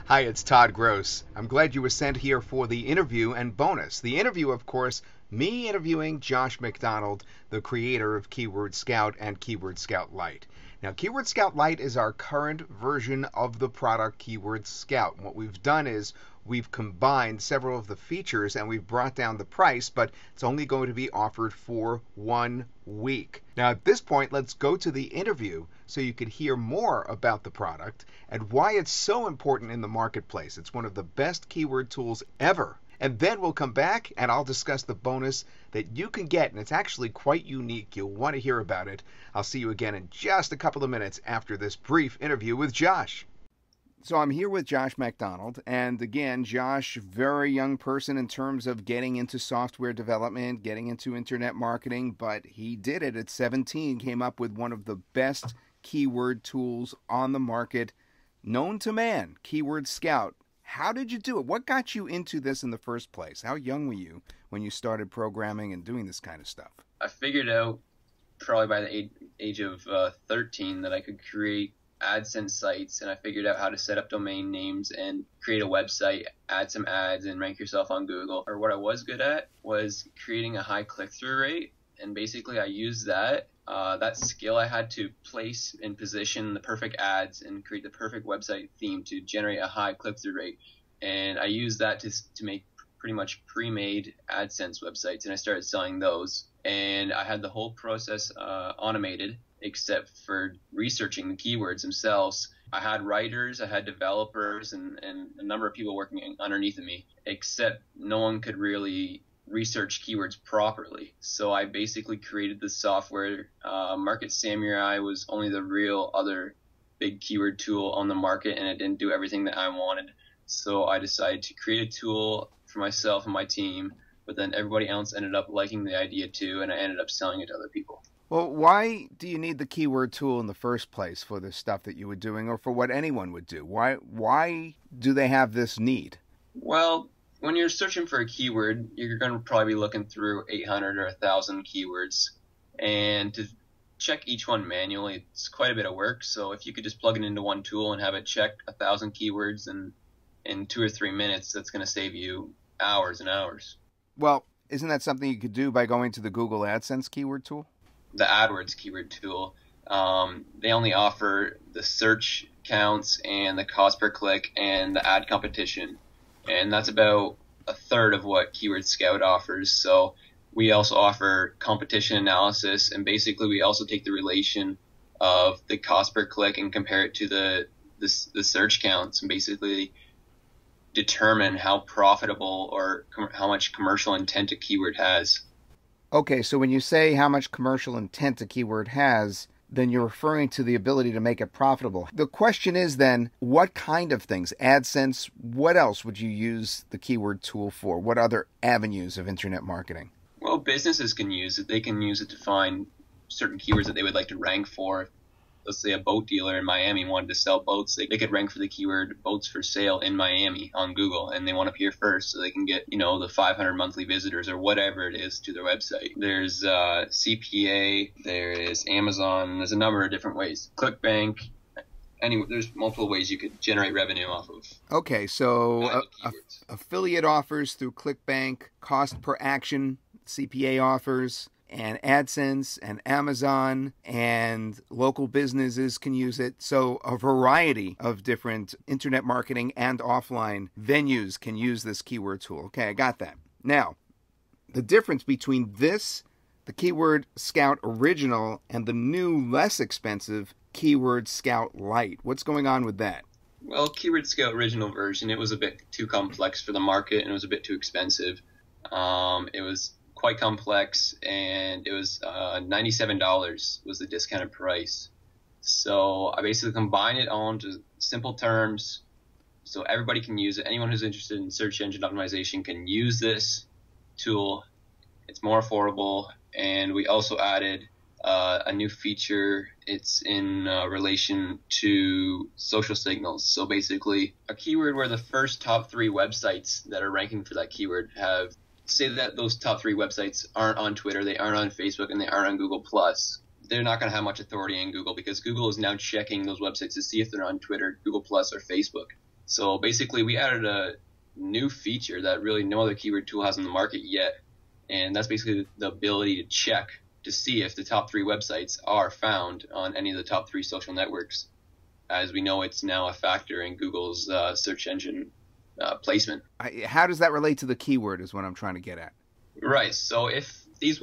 Hi, it's Todd Gross. I'm glad you were sent here for the interview and bonus. The interview, of course, me interviewing Josh McDonald, the creator of Keyword Scout and Keyword Scout Lite. Now, Keyword Scout Lite is our current version of the product Keyword Scout. And what we've done is we've combined several of the features and we've brought down the price, but it's only going to be offered for 1 week. Now, at this point, let's go to the interview so you could hear more about the product and why it's so important in the marketplace. It's one of the best keyword tools ever. And then we'll come back and I'll discuss the bonus that you can get, and it's actually quite unique. You'll want to hear about it. I'll see you again in just a couple of minutes after this brief interview with Josh. So I'm here with Josh McDonald, and again, Josh, very young person in terms of getting into software development, getting into internet marketing, but he did it at 17, came up with one of the best keyword tools on the market, known to man, Keyword Scout. How did you do it? What got you into this in the first place? How young were you when you started programming and doing this kind of stuff? I figured out probably by the age of 13 that I could create AdSense sites, and I figured out how to set up domain names and create a website, add some ads, and rank yourself on Google. Or what I was good at was creating a high click-through rate, and basically I used that skill I had to place and position the perfect ads and create the perfect website theme to generate a high click-through rate. And I used that to make pretty much pre-made AdSense websites, and I started selling those. And I had the whole process automated, except for researching the keywords themselves. I had writers, I had developers, and a number of people working underneath of me, except no one could really research keywords properly. So I basically created the software. Market Samurai was only the real other big keyword tool on the market, and it didn't do everything that I wanted. So I decided to create a tool for myself and my team, but then everybody else ended up liking the idea too, and I ended up selling it to other people. Well, why do you need the keyword tool in the first place for the stuff that you were doing, or for what anyone would do? Why do they have this need? Well, when you're searching for a keyword, you're going to probably be looking through 800 or 1,000 keywords, and to check each one manually, it's quite a bit of work. So if you could just plug it into one tool and have it check 1,000 keywords in 2 or 3 minutes, that's going to save you hours and hours. Well, isn't that something you could do by going to the Google AdSense keyword tool? The AdWords keyword tool, they only offer the search counts and the cost per click and the ad competition, and that's about a third of what Keyword Scout offers. So we also offer competition analysis, and basically we also take the relation of the cost per click and compare it to the search counts, and basically determine how profitable or how much commercial intent a keyword has. Okay, so when you say how much commercial intent a keyword has, then you're referring to the ability to make it profitable. The question is then, what kind of things? AdSense, what else would you use the keyword tool for? What other avenues of internet marketing? Well, businesses can use it. They can use it to find certain keywords that they would like to rank for. Let's say a boat dealer in Miami wanted to sell boats. They could rank for the keyword boats for sale in Miami on Google, and they want to appear first so they can get, the 500 monthly visitors or whatever it is to their website. There's CPA, there is Amazon, there's a number of different ways. ClickBank, there's multiple ways you could generate revenue off of. Okay, so affiliate offers through ClickBank, cost per action, CPA offers, and AdSense and Amazon and local businesses can use it. So a variety of different internet marketing and offline venues can use this keyword tool. Okay, I got that. Now, the difference between this, the Keyword Scout Original, and the new, less expensive Keyword Scout Lite. What's going on with that? Well, Keyword Scout Original version, it was a bit too complex for the market and it was a bit too expensive. It was quite complex, and it was $97 was the discounted price. So I basically combined it all into simple terms so everybody can use it. Anyone who's interested in search engine optimization can use this tool. It's more affordable, and we also added a new feature. It's in relation to social signals. So basically a keyword where the first top 3 websites that are ranking for that keyword have, say that those top 3 websites aren't on Twitter, they aren't on Facebook, and they aren't on Google+. They're not going to have much authority in Google because Google is now checking those websites to see if they're on Twitter, Google+, or Facebook. So basically, we added a new feature that really no other keyword tool has on the market yet, and that's basically the ability to check to see if the top 3 websites are found on any of the top 3 social networks. As we know, it's now a factor in Google's search engine placement. How does that relate to the keyword is what I'm trying to get at. Right. So if the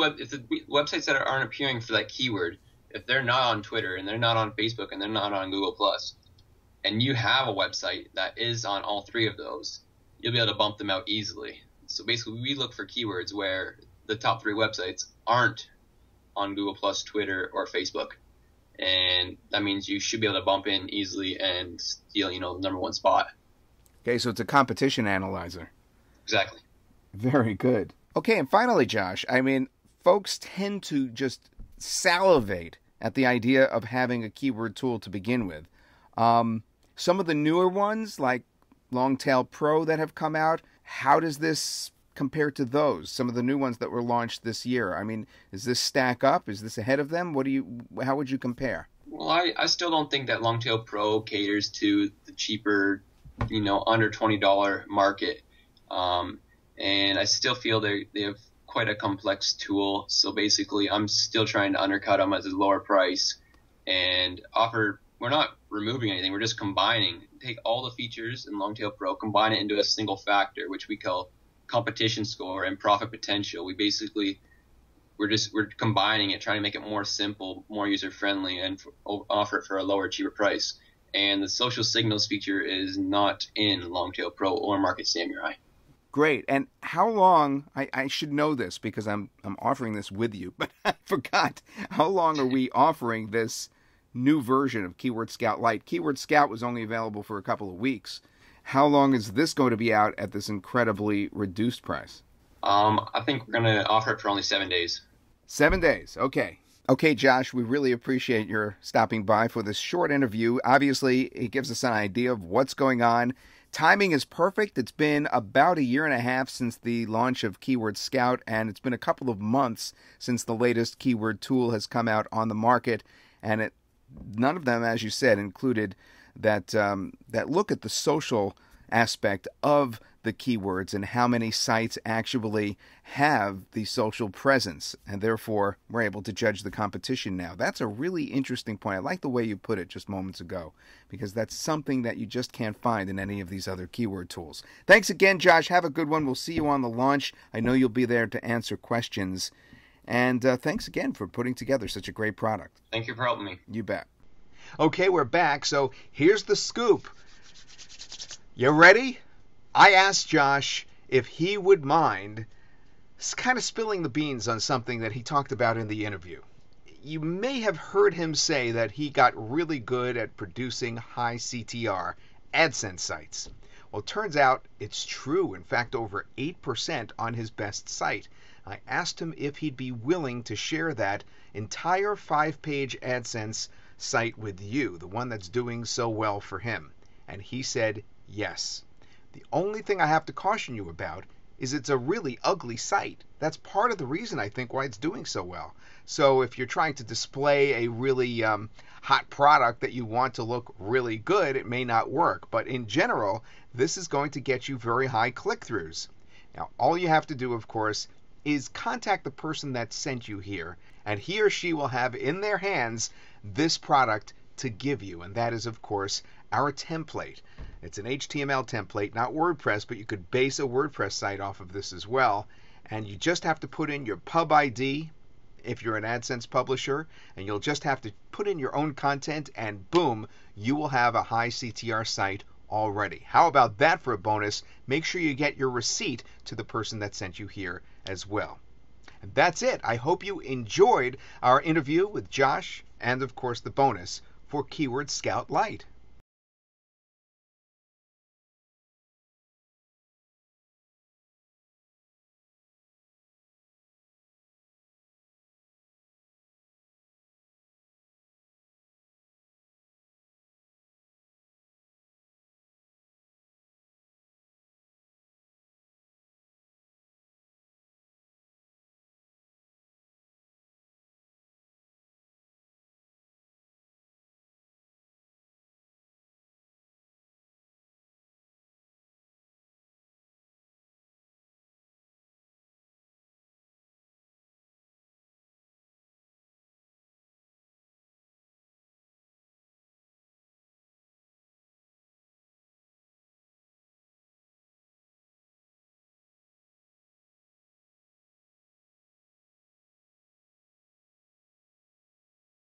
websites that aren't appearing for that keyword, if they're not on Twitter and they're not on Facebook and they're not on Google Plus, and you have a website that is on all 3 of those, you'll be able to bump them out easily. So basically, we look for keywords where the top 3 websites aren't on Google Plus, Twitter, or Facebook, and that means you should be able to bump in easily and steal, the number 1 spot. Okay, so it's a competition analyzer. Exactly. Very good. Okay, and finally, Josh, I mean, folks tend to just salivate at the idea of having a keyword tool to begin with. Some of the newer ones, like Longtail Pro that have come out, how does this compare to those? Some of the new ones that were launched this year. I mean, does this stack up? Is this ahead of them? How would you compare? Well, I still don't think that Longtail Pro caters to the cheaper, under $20 market. And I still feel they have quite a complex tool. So basically, I'm still trying to undercut them at a lower price and offer. We're not removing anything. We're just combining. Take all the features in Longtail Pro, combine it into a single factor, which we call competition score and profit potential. We're combining it, trying to make it more simple, more user friendly, and offer it for a lower, cheaper price. And the social signals feature is not in Longtail Pro or Market Samurai. Great. And how long, I should know this because I'm offering this with you, but I forgot. How long are we offering this new version of Keyword Scout Lite? Keyword Scout was only available for a couple of weeks. How long is this going to be out at this incredibly reduced price? I think we're going to offer it for only 7 days. 7 days. Okay. Okay, Josh, we really appreciate your stopping by for this short interview. Obviously, it gives us an idea of what's going on. Timing is perfect. It's been about 1.5 years since the launch of Keyword Scout, and it's been a couple of months since the latest keyword tool has come out on the market, and none of them, as you said, included that look at the social aspect of the keywords and how many sites actually have the social presence, and therefore we're able to judge the competition now. That's a really interesting point. I like the way you put it just moments ago, because that's something that you just can't find in any of these other keyword tools. Thanks again, Josh. Have a good one. We'll see you on the launch. I know you'll be there to answer questions. And thanks again for putting together such a great product. Thank you for helping me. You bet. Okay, we're back. So here's the scoop. You ready? I asked Josh if he would mind kind of spilling the beans on something that he talked about in the interview. You may have heard him say that he got really good at producing high CTR AdSense sites. Well, it turns out it's true. In fact, over 8% on his best site. I asked him if he'd be willing to share that entire 5-page AdSense site with you, the one that's doing so well for him. And he said yes. The only thing I have to caution you about is it's a really ugly site. That's part of the reason I think why it's doing so well. So if you're trying to display a really hot product that you want to look really good, it may not work. But in general, this is going to get you very high click-throughs. Now, all you have to do, of course, is contact the person that sent you here, and he or she will have in their hands this product to give you, and that is, of course, our template. It's an HTML template, not WordPress, but you could base a WordPress site off of this as well, and you just have to put in your pub ID if you're an AdSense publisher, and you'll just have to put in your own content, and boom, you will have a high CTR site already. How about that for a bonus? Make sure you get your receipt to the person that sent you here as well. And that's it. I hope you enjoyed our interview with Josh and, of course, the bonus for Keyword Scout Lite.